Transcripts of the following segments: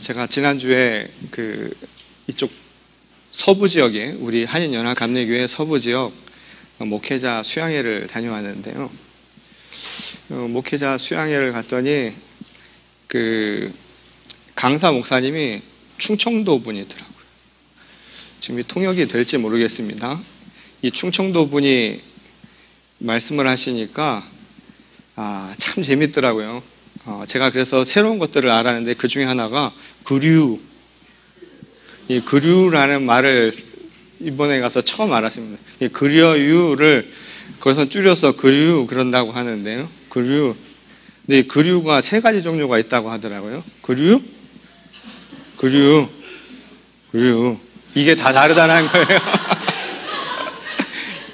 제가 지난주에 이쪽 서부 지역에 우리 한인연합감리교회 서부 지역 목회자 수양회를 다녀왔는데요. 목회자 수양회를 갔더니 강사 목사님이 충청도 분이더라고요. 지금 이 통역이 될지 모르겠습니다. 이 충청도 분이 말씀을 하시니까 참 재밌더라고요. 제가 그래서 새로운 것들을 알았는데 그 중에 하나가 이 그류라는 말을 이번에 가서 처음 알았습니다. 이 그려유를 거기서 줄여서 그류 그런다고 하는데요. 그류. 근데 이 그류가 세 가지 종류가 있다고 하더라고요. 그류. 이게 다 다르다는 거예요.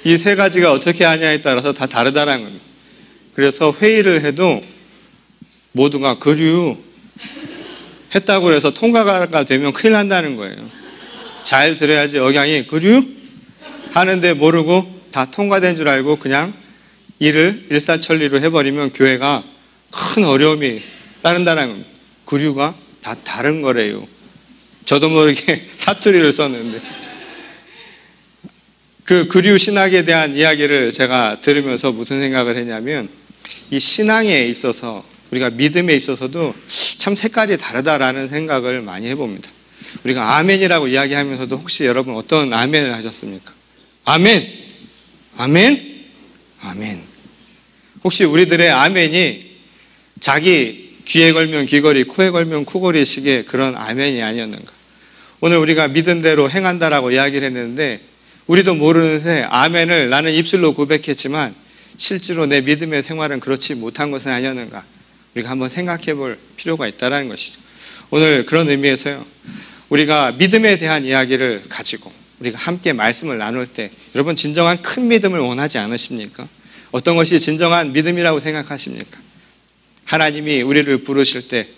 이 세 가지가 어떻게 하냐에 따라서 다 다르다는 겁니다. 그래서 회의를 해도 모두가 그류 했다고 해서 통과가 되면 큰일 난다는 거예요. 잘 들어야지 억양이 그류 하는데 모르고 다 통과된 줄 알고 그냥 일을 일사천리로 해버리면 교회가 큰 어려움이 따른다는 겁니다. 그류가 다 다른 거래요. 저도 모르게 사투리를 썼는데 그 그류 신학에 대한 이야기를 제가 들으면서 무슨 생각을 했냐면 이 신앙에 있어서 우리가 믿음에 있어서도 참 색깔이 다르다라는 생각을 많이 해봅니다. 우리가 아멘이라고 이야기하면서도 혹시 여러분 어떤 아멘을 하셨습니까? 아멘! 아멘! 아멘. 혹시 우리들의 아멘이 자기 귀에 걸면 귀걸이, 코에 걸면 코걸이식의 그런 아멘이 아니었는가? 오늘 우리가 믿은 대로 행한다라고 이야기를 했는데 우리도 모르는 새 아멘을 나는 입술로 고백했지만 실제로 내 믿음의 생활은 그렇지 못한 것은 아니었는가? 우리가 한번 생각해 볼 필요가 있다는 것이죠. 오늘 그런 의미에서요. 우리가 믿음에 대한 이야기를 가지고 우리가 함께 말씀을 나눌 때 여러분 진정한 큰 믿음을 원하지 않으십니까? 어떤 것이 진정한 믿음이라고 생각하십니까? 하나님이 우리를 부르실 때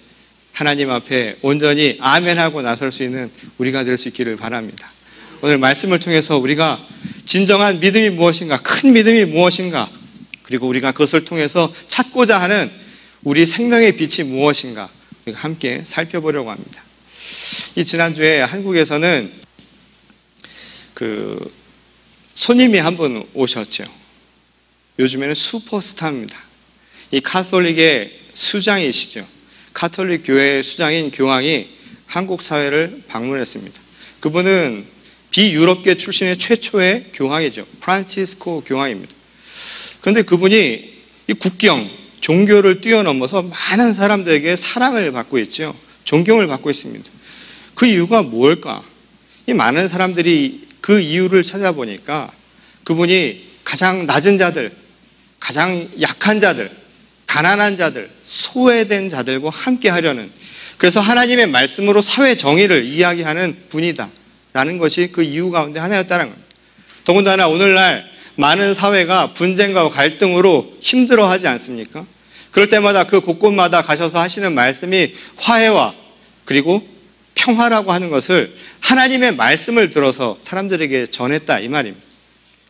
하나님 앞에 온전히 아멘하고 나설 수 있는 우리가 될 수 있기를 바랍니다. 오늘 말씀을 통해서 우리가 진정한 믿음이 무엇인가, 큰 믿음이 무엇인가, 그리고 우리가 그것을 통해서 찾고자 하는 우리 생명의 빛이 무엇인가 우리가 함께 살펴보려고 합니다. 이 지난주에 한국에서는 손님이 한 분 오셨죠. 요즘에는 슈퍼스타입니다. 이 카톨릭의 수장이시죠. 카톨릭 교회의 수장인 교황이 한국 사회를 방문했습니다. 그분은 비유럽계 출신의 최초의 교황이죠. 프란치스코 교황입니다. 그런데 그분이 이 국경, 종교를 뛰어넘어서 많은 사람들에게 사랑을 받고 있죠. 존경을 받고 있습니다. 그 이유가 뭘까? 이 많은 사람들이 그 이유를 찾아보니까 그분이 가장 낮은 자들, 가장 약한 자들, 가난한 자들, 소외된 자들과 함께 하려는, 그래서 하나님의 말씀으로 사회 정의를 이야기하는 분이다 라는 것이 그 이유 가운데 하나였다는 겁니다. 더군다나 오늘날 많은 사회가 분쟁과 갈등으로 힘들어하지 않습니까? 그럴 때마다 그 곳곳마다 가셔서 하시는 말씀이 화해와 그리고 평화라고 하는 것을 하나님의 말씀을 들어서 사람들에게 전했다 이 말입니다.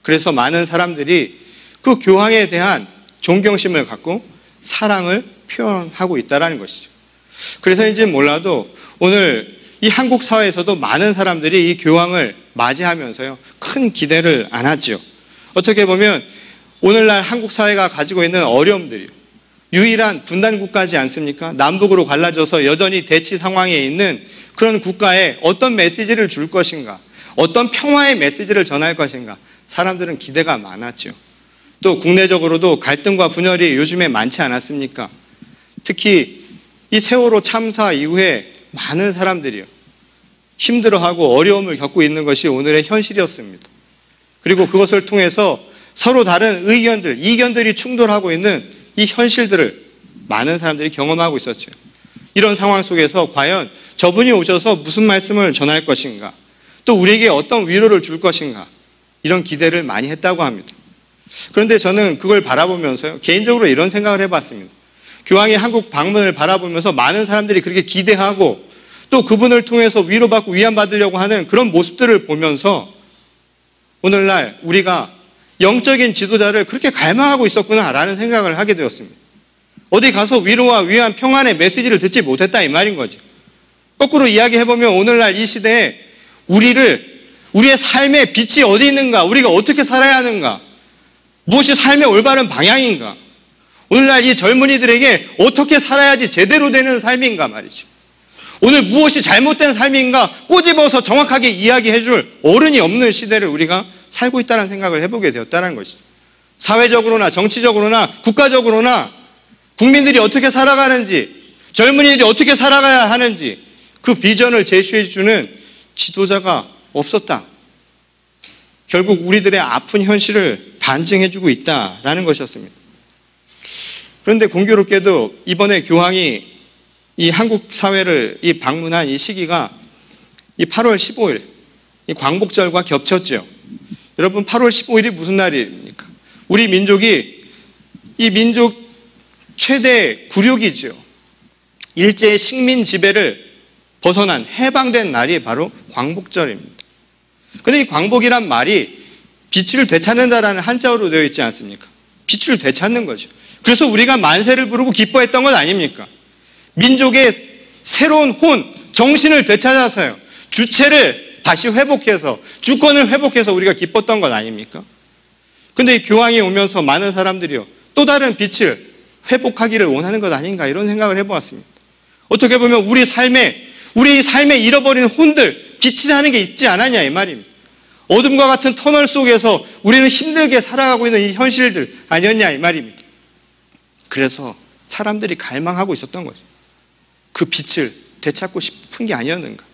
그래서 많은 사람들이 그 교황에 대한 존경심을 갖고 사랑을 표현하고 있다는 것이죠. 그래서인지 몰라도 오늘 이 한국 사회에서도 많은 사람들이 이 교황을 맞이하면서요 큰 기대를 안 하죠. 어떻게 보면 오늘날 한국 사회가 가지고 있는 어려움들이요, 유일한 분단 국가지 않습니까? 남북으로 갈라져서 여전히 대치 상황에 있는 그런 국가에 어떤 메시지를 줄 것인가, 어떤 평화의 메시지를 전할 것인가, 사람들은 기대가 많았죠. 또 국내적으로도 갈등과 분열이 요즘에 많지 않았습니까? 특히 이 세월호 참사 이후에 많은 사람들이요 힘들어하고 어려움을 겪고 있는 것이 오늘의 현실이었습니다. 그리고 그것을 통해서 서로 다른 의견들, 이견들이 충돌하고 있는 이 현실들을 많은 사람들이 경험하고 있었죠. 이런 상황 속에서 과연 저분이 오셔서 무슨 말씀을 전할 것인가, 또 우리에게 어떤 위로를 줄 것인가, 이런 기대를 많이 했다고 합니다. 그런데 저는 그걸 바라보면서요 개인적으로 이런 생각을 해봤습니다. 교황이 한국 방문을 바라보면서 많은 사람들이 그렇게 기대하고 또 그분을 통해서 위로받고 위안받으려고 하는 그런 모습들을 보면서 오늘날 우리가 영적인 지도자를 그렇게 갈망하고 있었구나라는 생각을 하게 되었습니다. 어디 가서 위로와 위안, 평안의 메시지를 듣지 못했다 이 말인 거죠. 거꾸로 이야기해보면 오늘날 이 시대에 우리의 삶의 빛이 어디 있는가, 우리가 어떻게 살아야 하는가, 무엇이 삶의 올바른 방향인가, 오늘날 이 젊은이들에게 어떻게 살아야지 제대로 되는 삶인가 말이죠. 오늘 무엇이 잘못된 삶인가 꼬집어서 정확하게 이야기해줄 어른이 없는 시대를 우리가 살고 있다는 생각을 해보게 되었다는 것이죠. 사회적으로나 정치적으로나 국가적으로나 국민들이 어떻게 살아가는지, 젊은이들이 어떻게 살아가야 하는지 그 비전을 제시해주는 지도자가 없었다. 결국 우리들의 아픈 현실을 반증해주고 있다라는 것이었습니다. 그런데 공교롭게도 이번에 교황이 이 한국 사회를 방문한 이 시기가 이 8월 15일 이 광복절과 겹쳤죠. 여러분, 8월 15일이 무슨 날입니까? 우리 민족이 이 민족 최대 굴욕이죠. 일제의 식민 지배를 벗어난 해방된 날이 바로 광복절입니다. 그런데 이 광복이란 말이 빛을 되찾는다라는 한자어로 되어 있지 않습니까? 빛을 되찾는 거죠. 그래서 우리가 만세를 부르고 기뻐했던 것 아닙니까? 민족의 새로운 혼, 정신을 되찾아서요, 주체를 다시 회복해서, 주권을 회복해서 우리가 기뻤던 것 아닙니까? 근데 이 교황이 오면서 많은 사람들이요, 또 다른 빛을 회복하기를 원하는 것 아닌가, 이런 생각을 해보았습니다. 어떻게 보면 우리 삶에 잃어버린 혼들, 빛이라는 게 있지 않았냐 이 말입니다. 어둠과 같은 터널 속에서 우리는 힘들게 살아가고 있는 이 현실들 아니었냐 이 말입니다. 그래서 사람들이 갈망하고 있었던 거죠. 그 빛을 되찾고 싶은 게 아니었는가.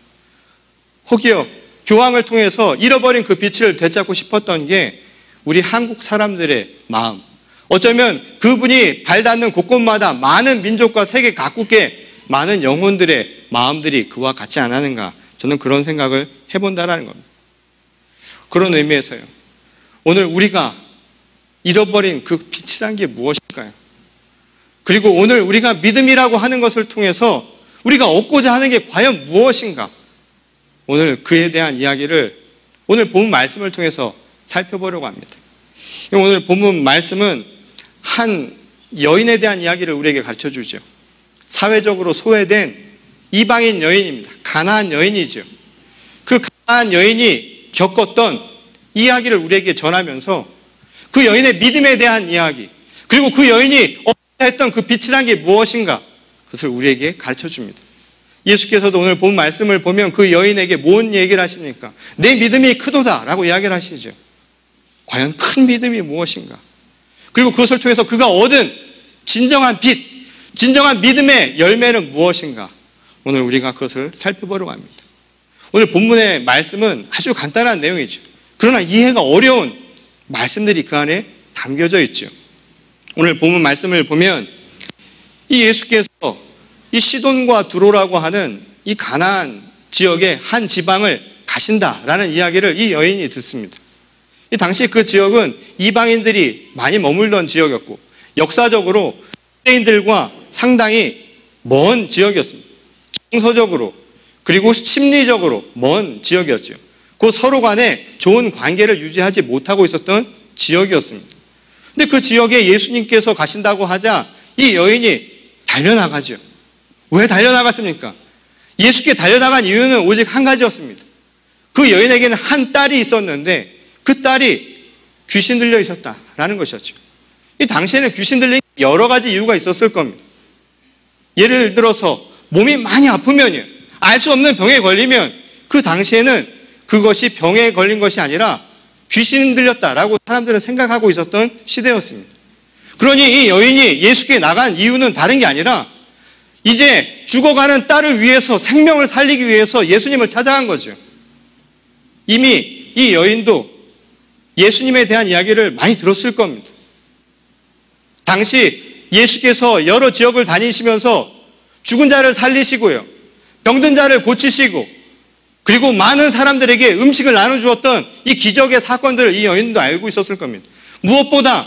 혹여 교황을 통해서 잃어버린 그 빛을 되찾고 싶었던 게 우리 한국 사람들의 마음, 어쩌면 그분이 발닿는 곳곳마다 많은 민족과 세계 각국의 많은 영혼들의 마음들이 그와 같지 않았는가, 저는 그런 생각을 해본다라는 겁니다. 그런 의미에서요, 오늘 우리가 잃어버린 그 빛이란 게 무엇일까요? 그리고 오늘 우리가 믿음이라고 하는 것을 통해서 우리가 얻고자 하는 게 과연 무엇인가? 오늘 그에 대한 이야기를 오늘 본문 말씀을 통해서 살펴보려고 합니다. 오늘 본문 말씀은 한 여인에 대한 이야기를 우리에게 가르쳐 주죠. 사회적으로 소외된 이방인 여인입니다. 가나안 여인이죠. 그 가나안 여인이 겪었던 이야기를 우리에게 전하면서 그 여인의 믿음에 대한 이야기, 그리고 그 여인이 했던 그 빛이란 게 무엇인가, 그것을 우리에게 가르쳐 줍니다. 예수께서도 오늘 본 말씀을 보면 그 여인에게 뭔 얘기를 하십니까? 내 믿음이 크도다 라고 이야기를 하시죠. 과연 큰 믿음이 무엇인가? 그리고 그것을 통해서 그가 얻은 진정한 빛, 진정한 믿음의 열매는 무엇인가? 오늘 우리가 그것을 살펴보려고 합니다. 오늘 본문의 말씀은 아주 간단한 내용이죠. 그러나 이해가 어려운 말씀들이 그 안에 담겨져 있죠. 오늘 본문 말씀을 보면 이 예수께서 이 시돈과 두로라고 하는 이 가나안 지역의 한 지방을 가신다라는 이야기를 이 여인이 듣습니다. 이 당시 그 지역은 이방인들이 많이 머물던 지역이었고 역사적으로 유대인들과 상당히 먼 지역이었습니다. 정서적으로 그리고 심리적으로 먼 지역이었죠. 그 서로 간에 좋은 관계를 유지하지 못하고 있었던 지역이었습니다. 근데 그 지역에 예수님께서 가신다고 하자 이 여인이 달려나가죠. 왜 달려나갔습니까? 예수께 달려나간 이유는 오직 한 가지였습니다. 그 여인에게는 한 딸이 있었는데 그 딸이 귀신 들려 있었다라는 것이었죠. 이 당시에는 귀신 들린 여러 가지 이유가 있었을 겁니다. 예를 들어서 몸이 많이 아프면요, 알 수 없는 병에 걸리면 그 당시에는 그것이 병에 걸린 것이 아니라 귀신 들렸다라고 사람들은 생각하고 있었던 시대였습니다. 그러니 이 여인이 예수께 나간 이유는 다른 게 아니라 이제 죽어가는 딸을 위해서, 생명을 살리기 위해서 예수님을 찾아간 거죠. 이미 이 여인도 예수님에 대한 이야기를 많이 들었을 겁니다. 당시 예수께서 여러 지역을 다니시면서 죽은 자를 살리시고요, 병든 자를 고치시고, 그리고 많은 사람들에게 음식을 나눠주었던 이 기적의 사건들을 이 여인도 알고 있었을 겁니다. 무엇보다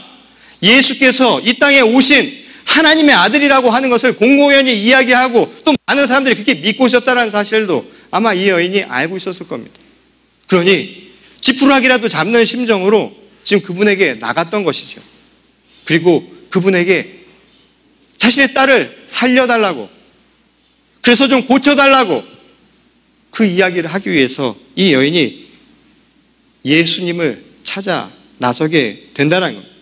예수께서 이 땅에 오신 하나님의 아들이라고 하는 것을 공공연히 이야기하고 또 많은 사람들이 그렇게 믿고 있었다는 사실도 아마 이 여인이 알고 있었을 겁니다. 그러니 지푸라기라도 잡는 심정으로 지금 그분에게 나갔던 것이죠. 그리고 그분에게 자신의 딸을 살려달라고, 그래서 좀 고쳐달라고 그 이야기를 하기 위해서 이 여인이 예수님을 찾아 나서게 된다는 겁니다.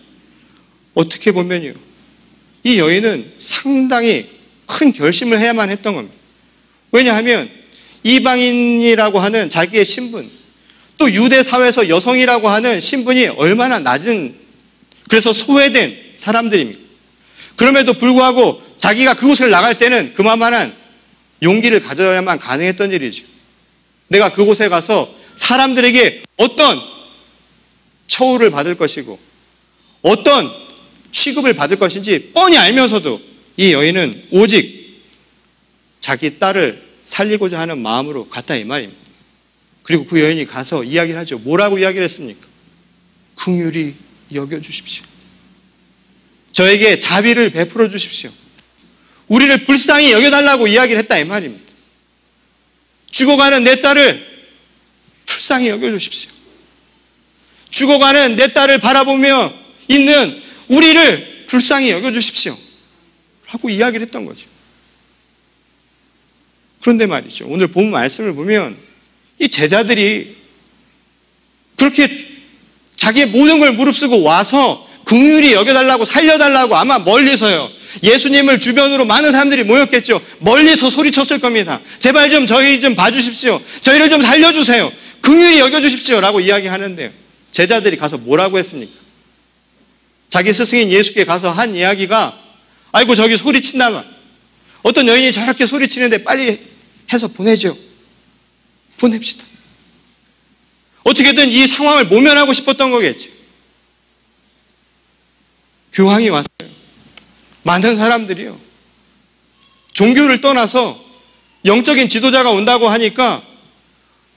어떻게 보면요, 이 여인은 상당히 큰 결심을 해야만 했던 겁니다. 왜냐하면 이방인이라고 하는 자기의 신분, 또 유대 사회에서 여성이라고 하는 신분이 얼마나 낮은, 그래서 소외된 사람들입니다. 그럼에도 불구하고 자기가 그곳을 나갈 때는 그만한 용기를 가져야만 가능했던 일이죠. 내가 그곳에 가서 사람들에게 어떤 처우를 받을 것이고 어떤 취급을 받을 것인지 뻔히 알면서도 이 여인은 오직 자기 딸을 살리고자 하는 마음으로 갔다 이 말입니다. 그리고 그 여인이 가서 이야기를 하죠. 뭐라고 이야기를 했습니까? 긍휼히 여겨주십시오. 저에게 자비를 베풀어 주십시오. 우리를 불쌍히 여겨달라고 이야기를 했다 이 말입니다. 죽어가는 내 딸을 불쌍히 여겨주십시오. 죽어가는 내 딸을 바라보며 있는 우리를 불쌍히 여겨주십시오 라고 이야기를 했던 거죠. 그런데 말이죠, 오늘 본 말씀을 보면 이 제자들이 그렇게 자기의 모든 걸 무릅쓰고 와서 긍휼히 여겨달라고 살려달라고 아마 멀리서요, 예수님을 주변으로 많은 사람들이 모였겠죠. 멀리서 소리쳤을 겁니다. 제발 좀 저희 좀 봐주십시오. 저희를 좀 살려주세요. 긍휼히 여겨주십시오 라고 이야기하는데요, 제자들이 가서 뭐라고 했습니까? 자기 스승인 예수께 가서 한 이야기가, 아이고 저기 소리친다만 어떤 여인이 저렇게 소리치는데 빨리 해서 보내죠. 보냅시다. 어떻게든 이 상황을 모면하고 싶었던 거겠죠. 교황이 왔어요. 많은 사람들이요, 종교를 떠나서 영적인 지도자가 온다고 하니까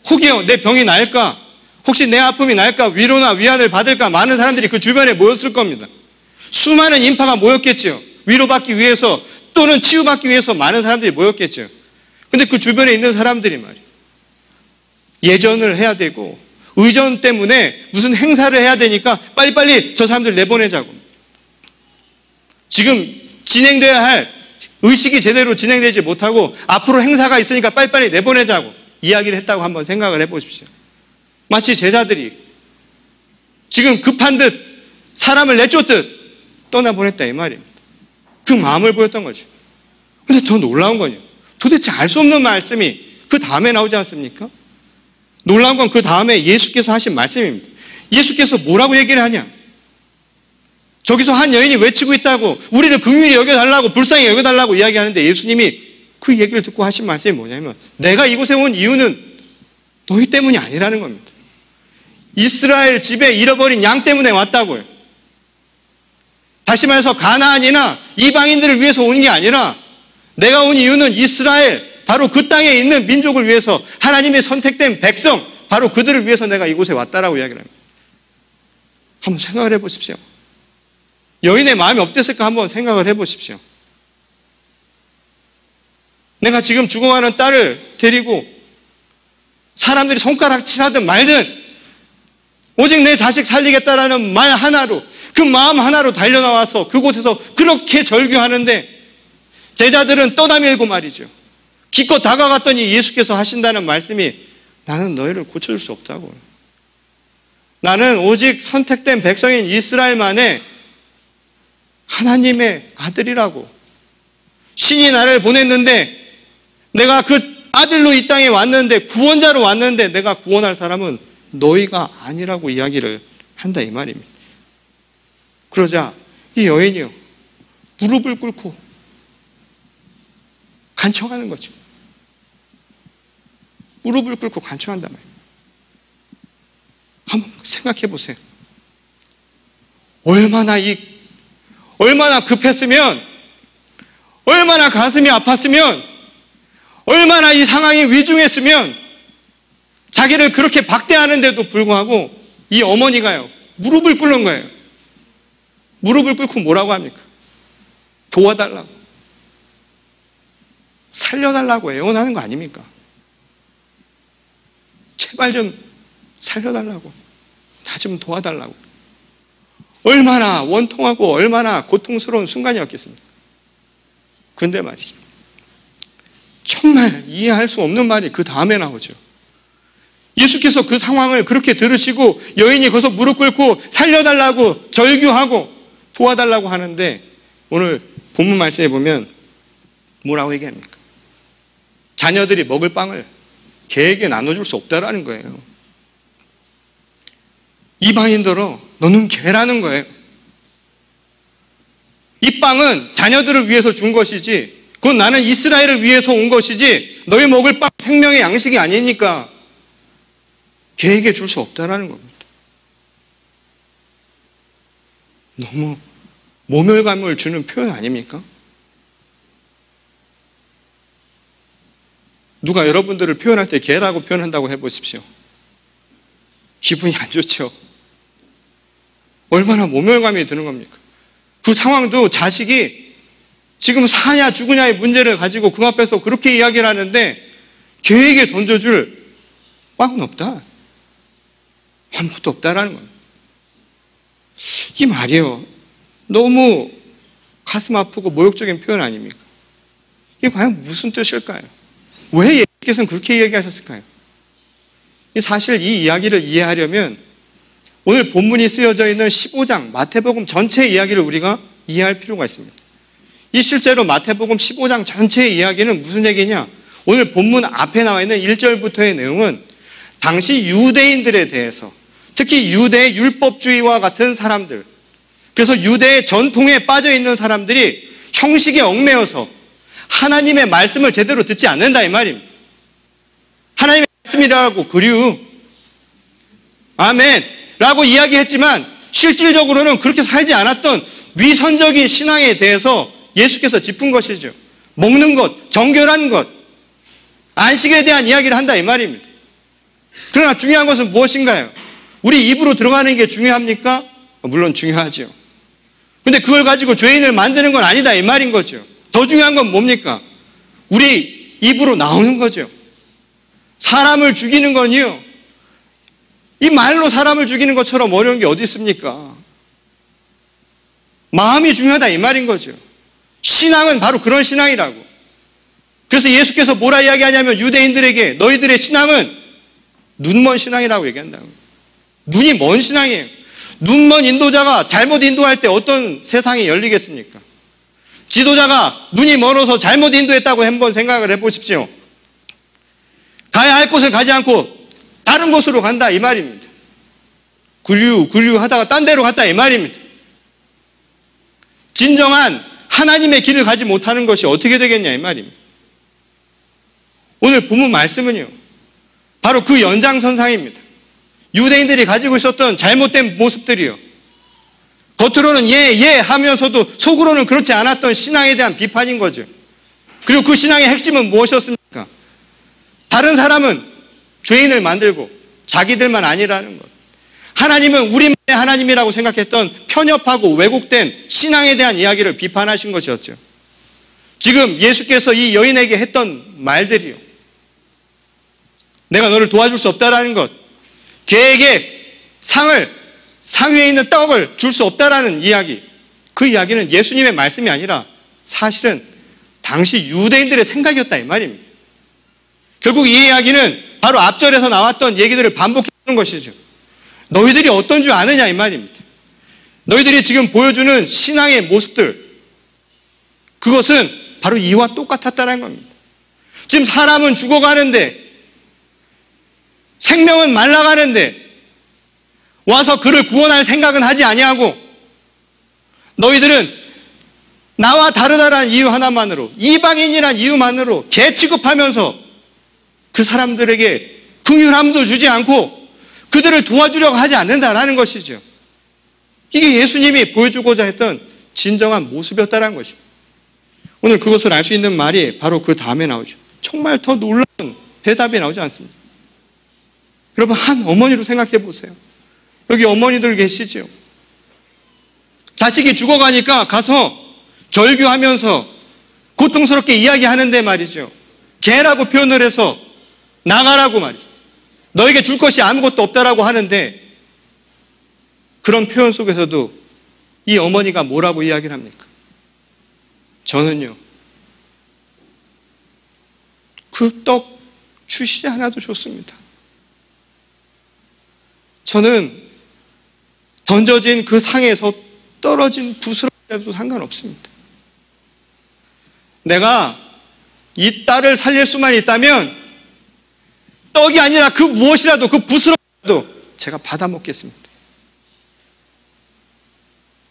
혹여 내 병이 나을까, 혹시 내 아픔이 나을까, 위로나 위안을 받을까, 많은 사람들이 그 주변에 모였을 겁니다. 수많은 인파가 모였겠죠. 위로받기 위해서 또는 치유받기 위해서 많은 사람들이 모였겠죠. 근데 그 주변에 있는 사람들이 말이에요, 예전을 해야 되고 의전 때문에 무슨 행사를 해야 되니까 빨리빨리 저 사람들 내보내자고, 지금 진행돼야 할 의식이 제대로 진행되지 못하고 앞으로 행사가 있으니까 빨리빨리 내보내자고 이야기를 했다고 한번 생각을 해보십시오. 마치 제자들이 지금 급한 듯 사람을 내쫓듯 떠나보냈다 이 말입니다. 그 마음을 보였던 거죠. 근데 더 놀라운 건요, 도대체 알 수 없는 말씀이 그 다음에 나오지 않습니까? 놀라운 건 그 다음에 예수께서 하신 말씀입니다. 예수께서 뭐라고 얘기를 하냐? 저기서 한 여인이 외치고 있다고, 우리를 긍휼히 여겨달라고, 불쌍히 여겨달라고 이야기하는데 예수님이 그 얘기를 듣고 하신 말씀이 뭐냐면, 내가 이곳에 온 이유는 너희 때문이 아니라는 겁니다. 이스라엘 집에 잃어버린 양 때문에 왔다고요. 다시 말해서 가나안이나 이방인들을 위해서 온 게 아니라 내가 온 이유는 이스라엘, 바로 그 땅에 있는 민족을 위해서, 하나님의 선택된 백성, 바로 그들을 위해서 내가 이곳에 왔다라고 이야기를 합니다. 한번 생각을 해보십시오. 여인의 마음이 어땠을까 한번 생각을 해보십시오. 내가 지금 죽어가는 딸을 데리고 사람들이 손가락질하든 말든 오직 내 자식 살리겠다라는 말 하나로, 그 마음 하나로 달려나와서 그곳에서 그렇게 절규하는데 제자들은 떠다밀고 말이죠, 기껏 다가갔더니 예수께서 하신다는 말씀이, 나는 너희를 고쳐줄 수 없다고. 나는 오직 선택된 백성인 이스라엘만의 하나님의 아들이라고. 신이 나를 보냈는데 내가 그 아들로 이 땅에 왔는데, 구원자로 왔는데 내가 구원할 사람은 너희가 아니라고 이야기를 한다 이 말입니다. 그러자 이 여인이요, 무릎을 꿇고 간청하는 거죠. 무릎을 꿇고 간청한단 말이에요. 한번 생각해 보세요. 얼마나 급했으면, 얼마나 가슴이 아팠으면, 얼마나 이 상황이 위중했으면 자기를 그렇게 박대하는데도 불구하고 이 어머니가요, 무릎을 꿇는 거예요. 무릎을 꿇고 뭐라고 합니까? 도와달라고, 살려달라고 애원하는 거 아닙니까? 제발 좀 살려달라고, 나 좀 도와달라고. 얼마나 원통하고 얼마나 고통스러운 순간이었겠습니까? 근데 말이죠, 정말 이해할 수 없는 말이 그 다음에 나오죠. 예수께서 그 상황을 그렇게 들으시고 여인이 거기서 무릎 꿇고 살려달라고 절규하고 도와달라고 하는데 오늘 본문 말씀에 보면 뭐라고 얘기합니까? 자녀들이 먹을 빵을 개에게 나눠줄 수 없다라는 거예요. 이방인들어 너는 개라는 거예요. 이 빵은 자녀들을 위해서 준 것이지 그건 나는 이스라엘을 위해서 온 것이지 너희 먹을 빵 생명의 양식이 아니니까 개에게 줄 수 없다라는 겁니다. 너무 모멸감을 주는 표현 아닙니까? 누가 여러분들을 표현할 때 개라고 표현한다고 해보십시오. 기분이 안 좋죠. 얼마나 모멸감이 드는 겁니까? 그 상황도 자식이 지금 사냐 죽으냐의 문제를 가지고 그 앞에서 그렇게 이야기를 하는데 개에게 던져줄 빵은 없다. 아무것도 없다라는 겁니다. 이 말이요. 너무 가슴 아프고 모욕적인 표현 아닙니까? 이게 과연 무슨 뜻일까요? 왜 예수께서는 그렇게 이야기하셨을까요? 사실 이 이야기를 이해하려면 오늘 본문이 쓰여져 있는 15장 마태복음 전체 이야기를 우리가 이해할 필요가 있습니다. 이 실제로 마태복음 15장 전체의 이야기는 무슨 얘기냐? 오늘 본문 앞에 나와 있는 1절부터의 내용은 당시 유대인들에 대해서 특히 유대의 율법주의와 같은 사람들 그래서 유대의 전통에 빠져 있는 사람들이 형식에 얽매여서 하나님의 말씀을 제대로 듣지 않는다 이 말입니다. 하나님의 말씀이라고 그리우 아멘 라고 이야기했지만 실질적으로는 그렇게 살지 않았던 위선적인 신앙에 대해서 예수께서 짚은 것이죠. 먹는 것, 정결한 것, 안식에 대한 이야기를 한다 이 말입니다. 그러나 중요한 것은 무엇인가요? 우리 입으로 들어가는 게 중요합니까? 물론 중요하죠. 근데 그걸 가지고 죄인을 만드는 건 아니다 이 말인 거죠. 더 중요한 건 뭡니까? 우리 입으로 나오는 거죠. 사람을 죽이는 건요. 이 말로 사람을 죽이는 것처럼 어려운 게 어디 있습니까? 마음이 중요하다 이 말인 거죠. 신앙은 바로 그런 신앙이라고. 그래서 예수께서 뭐라 이야기하냐면 유대인들에게 너희들의 신앙은 눈먼 신앙이라고 얘기한다고. 눈이 먼 신앙이에요. 눈먼 인도자가 잘못 인도할 때 어떤 세상이 열리겠습니까? 지도자가 눈이 멀어서 잘못 인도했다고 한번 생각을 해보십시오. 가야 할 곳을 가지 않고 다른 곳으로 간다 이 말입니다. 구류 하다가 딴 데로 갔다 이 말입니다. 진정한 하나님의 길을 가지 못하는 것이 어떻게 되겠냐 이 말입니다. 오늘 본문 말씀은요. 바로 그 연장선상입니다. 유대인들이 가지고 있었던 잘못된 모습들이요. 겉으로는 예 하면서도 속으로는 그렇지 않았던 신앙에 대한 비판인 거죠. 그리고 그 신앙의 핵심은 무엇이었습니까? 다른 사람은 죄인을 만들고 자기들만 아니라는 것. 하나님은 우리만의 하나님이라고 생각했던 편협하고 왜곡된 신앙에 대한 이야기를 비판하신 것이었죠. 지금 예수께서 이 여인에게 했던 말들이요. 내가 너를 도와줄 수 없다라는 것. 걔에게 상 위에 있는 떡을 줄 수 없다라는 이야기. 그 이야기는 예수님의 말씀이 아니라 사실은 당시 유대인들의 생각이었다 이 말입니다. 결국 이 이야기는 바로 앞절에서 나왔던 얘기들을 반복해주는 것이죠. 너희들이 어떤 줄 아느냐 이 말입니다. 너희들이 지금 보여주는 신앙의 모습들 그것은 바로 이와 똑같았다는 겁니다. 지금 사람은 죽어가는데 생명은 말라가는데 와서 그를 구원할 생각은 하지 아니하고 너희들은 나와 다르다라는 이유 하나만으로 이방인이란 이유만으로 개 취급하면서 그 사람들에게 긍휼함도 주지 않고 그들을 도와주려고 하지 않는다라는 것이죠. 이게 예수님이 보여주고자 했던 진정한 모습이었다는 것입니다. 오늘 그것을 알 수 있는 말이 바로 그 다음에 나오죠. 정말 더 놀라운 대답이 나오지 않습니다. 여러분 한 어머니로 생각해 보세요. 여기 어머니들 계시죠? 자식이 죽어가니까 가서 절규하면서 고통스럽게 이야기하는데 말이죠. 개라고 표현을 해서 나가라고 말이죠. 너에게 줄 것이 아무것도 없다라고 하는데 그런 표현 속에서도 이 어머니가 뭐라고 이야기를 합니까? 저는요. 그 떡 주시지 않아도 좋습니다. 저는 던져진 그 상에서 떨어진 부스러기라도 상관없습니다. 내가 이 딸을 살릴 수만 있다면 떡이 아니라 그 무엇이라도, 그 부스러기라도 제가 받아 먹겠습니다.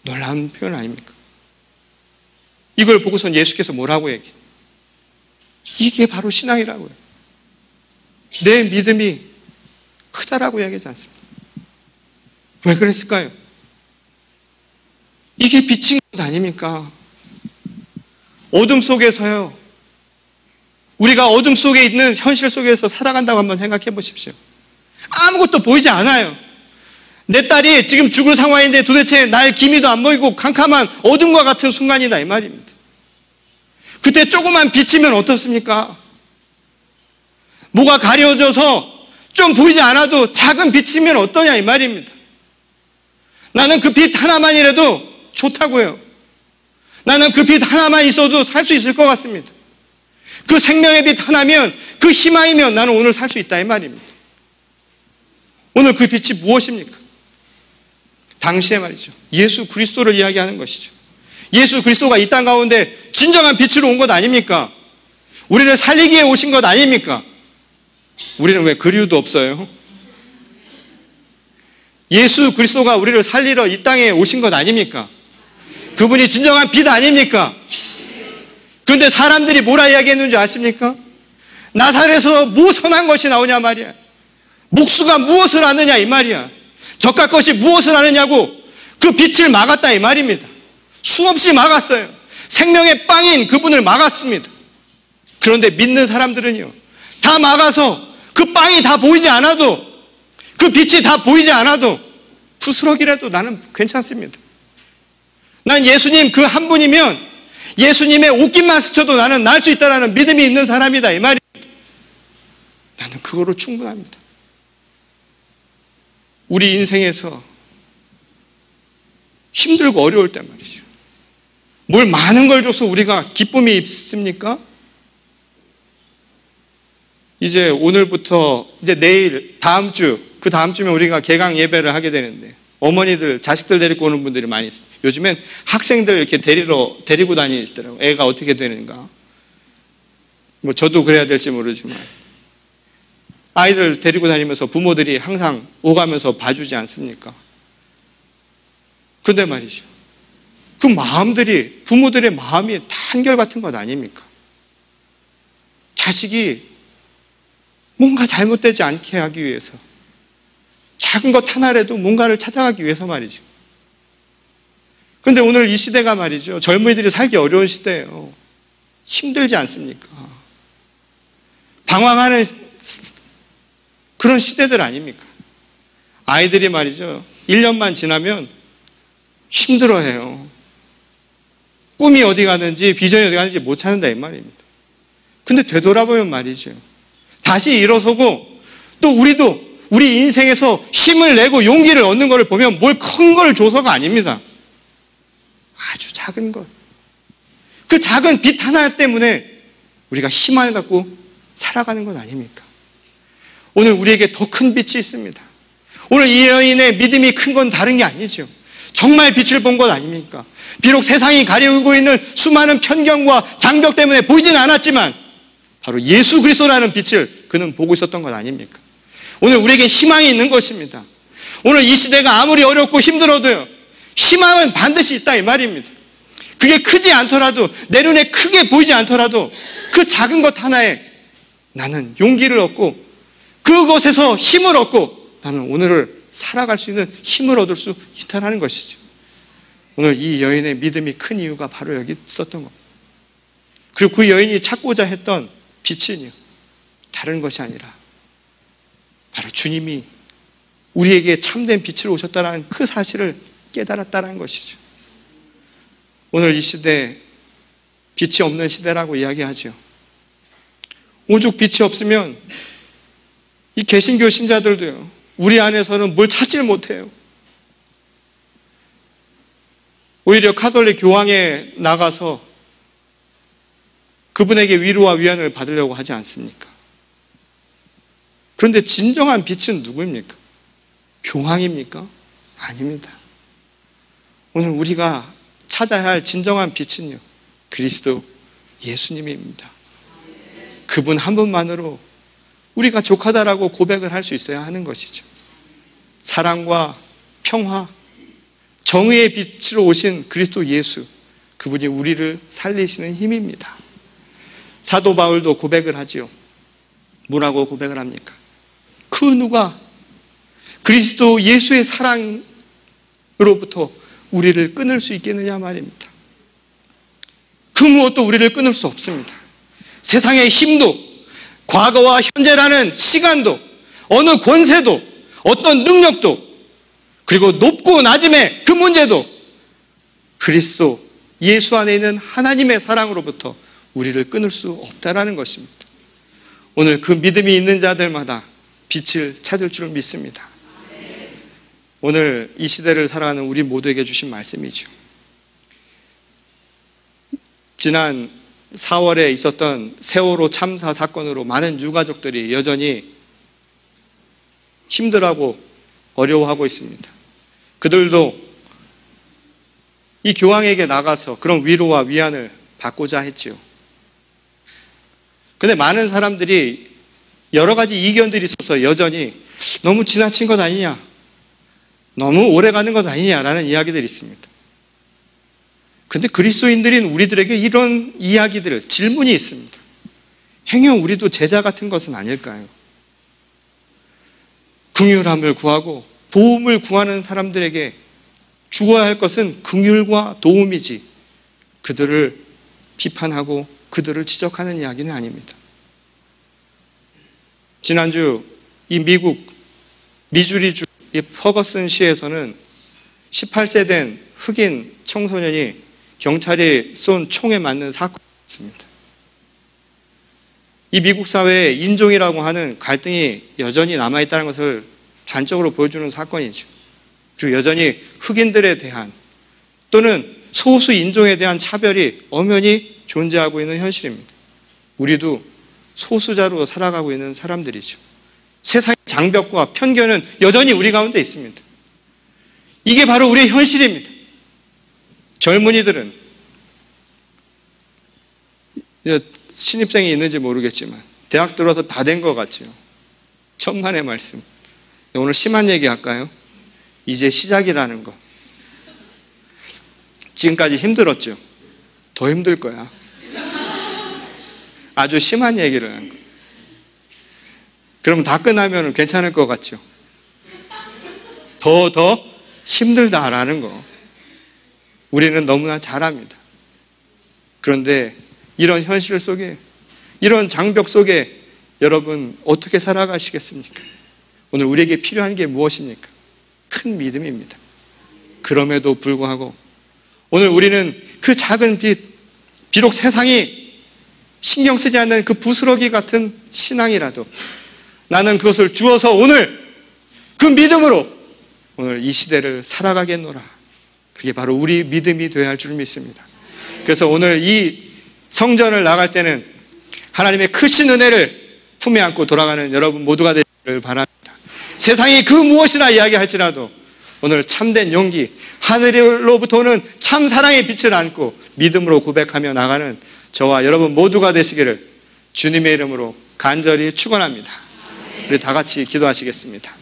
놀라운 표현 아닙니까? 이걸 보고선 예수께서 뭐라고 얘기해요? 이게 바로 신앙이라고요. 내 믿음이 크다라고 이야기하지 않습니다. 왜 그랬을까요? 이게 빛인 것 아닙니까? 어둠 속에서요, 우리가 어둠 속에 있는 현실 속에서 살아간다고 한번 생각해 보십시오. 아무것도 보이지 않아요. 내 딸이 지금 죽을 상황인데 도대체 날 기미도 안 보이고 캄캄한 어둠과 같은 순간이다 이 말입니다. 그때 조그만 빛이면 어떻습니까? 뭐가 가려져서 좀 보이지 않아도 작은 빛이면 어떠냐 이 말입니다. 나는 그 빛 하나만이라도 좋다고요. 나는 그 빛 하나만 있어도 살 수 있을 것 같습니다. 그 생명의 빛 하나면, 그 희망이면 나는 오늘 살 수 있다 이 말입니다. 오늘 그 빛이 무엇입니까? 당시에 말이죠, 예수 그리스도를 이야기하는 것이죠. 예수 그리스도가 이 땅 가운데 진정한 빛으로 온 것 아닙니까? 우리를 살리기 위해 오신 것 아닙니까? 우리는 왜 그리우도 없어요? 예수 그리스도가 우리를 살리러 이 땅에 오신 것 아닙니까? 그분이 진정한 빛 아닙니까? 그런데 사람들이 뭐라 이야기했는지 아십니까? 나사렛에서 뭐 선한 것이 나오냐 말이야. 목수가 무엇을 하느냐 이 말이야. 젓갈 것이 무엇을 하느냐고 그 빛을 막았다 이 말입니다. 수없이 막았어요. 생명의 빵인 그분을 막았습니다. 그런데 믿는 사람들은요, 다 막아서 그 빵이 다 보이지 않아도, 그 빛이 다 보이지 않아도 부스러기라도 나는 괜찮습니다. 난 예수님 그 한 분이면 예수님의 옷깃만 스쳐도 나는 날 수 있다는 믿음이 있는 사람이다 이 말입니다. 나는 그거로 충분합니다. 우리 인생에서 힘들고 어려울 때 말이죠, 뭘 많은 걸 줘서 우리가 기쁨이 있습니까? 이제 오늘부터 이제 내일, 다음 주, 그 다음 주면 우리가 개강 예배를 하게 되는데 어머니들 자식들 데리고 오는 분들이 많이 있습니다. 요즘엔 학생들 이렇게 데리고 다니시더라고요. 애가 어떻게 되는가. 뭐 저도 그래야 될지 모르지만 아이들 데리고 다니면서 부모들이 항상 오가면서 봐주지 않습니까? 근데 말이죠, 그 마음들이, 부모들의 마음이 다 한결같은 것 아닙니까? 자식이 뭔가 잘못되지 않게 하기 위해서 작은 것 하나라도 뭔가를 찾아가기 위해서 말이죠. 그런데 오늘 이 시대가 말이죠, 젊은이들이 살기 어려운 시대예요. 힘들지 않습니까? 방황하는 그런 시대들 아닙니까? 아이들이 말이죠, 1년만 지나면 힘들어해요. 꿈이 어디 가는지, 비전이 어디 가는지 못 찾는다 이 말입니다. 근데 되돌아보면 말이죠, 다시 일어서고 또 우리도 우리 인생에서 힘을 내고 용기를 얻는 것을 보면 뭘 큰 걸 줘서가 아닙니다. 아주 작은 것, 그 작은 빛 하나 때문에 우리가 희망을 갖고 살아가는 것 아닙니까? 오늘 우리에게 더 큰 빛이 있습니다. 오늘 이 여인의 믿음이 큰 건 다른 게 아니죠. 정말 빛을 본 것 아닙니까? 비록 세상이 가리고 있는 수많은 편견과 장벽 때문에 보이지는 않았지만 바로 예수 그리스도라는 빛을 그는 보고 있었던 것 아닙니까? 오늘 우리에게 희망이 있는 것입니다. 오늘 이 시대가 아무리 어렵고 힘들어도요, 희망은 반드시 있다 이 말입니다. 그게 크지 않더라도, 내 눈에 크게 보이지 않더라도 그 작은 것 하나에 나는 용기를 얻고 그것에서 힘을 얻고 나는 오늘을 살아갈 수 있는 힘을 얻을 수 있다는 것이죠. 오늘 이 여인의 믿음이 큰 이유가 바로 여기 있었던 겁니다. 그리고 그 여인이 찾고자 했던 빛은요, 다른 것이 아니라 바로 주님이 우리에게 참된 빛을 오셨다는 그 사실을 깨달았다는 것이죠. 오늘 이 시대, 빛이 없는 시대라고 이야기하죠. 오죽 빛이 없으면 이 개신교 신자들도요, 우리 안에서는 뭘 찾질 못해요. 오히려 가톨릭 교황에 나가서 그분에게 위로와 위안을 받으려고 하지 않습니까? 그런데 진정한 빛은 누구입니까? 교황입니까? 아닙니다. 오늘 우리가 찾아야 할 진정한 빛은요, 그리스도 예수님입니다. 그분 한 분만으로 우리가 족하다라고 고백을 할 수 있어야 하는 것이죠. 사랑과 평화, 정의의 빛으로 오신 그리스도 예수, 그분이 우리를 살리시는 힘입니다. 사도 바울도 고백을 하지요. 뭐라고 고백을 합니까? 그 누가 그리스도 예수의 사랑으로부터 우리를 끊을 수 있겠느냐 말입니다. 그 무엇도 우리를 끊을 수 없습니다. 세상의 힘도, 과거와 현재라는 시간도, 어느 권세도, 어떤 능력도, 그리고 높고 낮음의 그 문제도 그리스도 예수 안에 있는 하나님의 사랑으로부터 우리를 끊을 수 없다라는 것입니다. 오늘 그 믿음이 있는 자들마다 빛을 찾을 줄 믿습니다. 오늘 이 시대를 살아가는 우리 모두에게 주신 말씀이죠. 지난 4월에 있었던 세월호 참사 사건으로 많은 유가족들이 여전히 힘들어하고 어려워하고 있습니다. 그들도 이 교황에게 나가서 그런 위로와 위안을 받고자 했지요. 근데 많은 사람들이 여러 가지 이견들이 있어서 여전히 너무 지나친 것 아니냐, 너무 오래 가는 것 아니냐라는 이야기들이 있습니다. 근데 그리스도인들인 우리들에게 이런 이야기들, 질문이 있습니다. 행여 우리도 제자 같은 것은 아닐까요? 긍휼함을 구하고 도움을 구하는 사람들에게 주어야 할 것은 긍휼과 도움이지 그들을 비판하고 그들을 지적하는 이야기는 아닙니다. 지난주 이 미국 미주리주 이 퍼거슨 시에서는 18세 된 흑인 청소년이 경찰이 쏜 총에 맞는 사건이 있습니다. 이 미국 사회에 인종이라고 하는 갈등이 여전히 남아있다는 것을 단적으로 보여주는 사건이죠. 그리고 여전히 흑인들에 대한 또는 소수 인종에 대한 차별이 엄연히 존재하고 있는 현실입니다. 우리도 소수자로 살아가고 있는 사람들이죠. 세상의 장벽과 편견은 여전히 우리 가운데 있습니다. 이게 바로 우리의 현실입니다. 젊은이들은 신입생이 있는지 모르겠지만 대학 들어서 다 된 것 같죠. 천만의 말씀. 오늘 심한 얘기 할까요? 이제 시작이라는 거. 지금까지 힘들었죠. 더 힘들 거야. 아주 심한 얘기를 하는 거. 그러면 다 끝나면 괜찮을 것 같죠. 더 힘들다라는 거. 우리는 너무나 잘합니다. 그런데 이런 현실 속에, 이런 장벽 속에 여러분 어떻게 살아가시겠습니까? 오늘 우리에게 필요한 게 무엇입니까? 큰 믿음입니다. 그럼에도 불구하고 오늘 우리는 그 작은 빛, 비록 세상이 신경 쓰지 않는 그 부스러기 같은 신앙이라도 나는 그것을 주어서 오늘 그 믿음으로 오늘 이 시대를 살아가겠노라. 그게 바로 우리 믿음이 되어야 할 줄 믿습니다. 그래서 오늘 이 성전을 나갈 때는 하나님의 크신 은혜를 품에 안고 돌아가는 여러분 모두가 되기를 바랍니다. 세상이 그 무엇이나 이야기할지라도 오늘 참된 용기, 하늘로부터 오는 참 사랑의 빛을 안고 믿음으로 고백하며 나가는 저와 여러분 모두가 되시기를 주님의 이름으로 간절히 축원합니다. 우리 다 같이 기도하시겠습니다.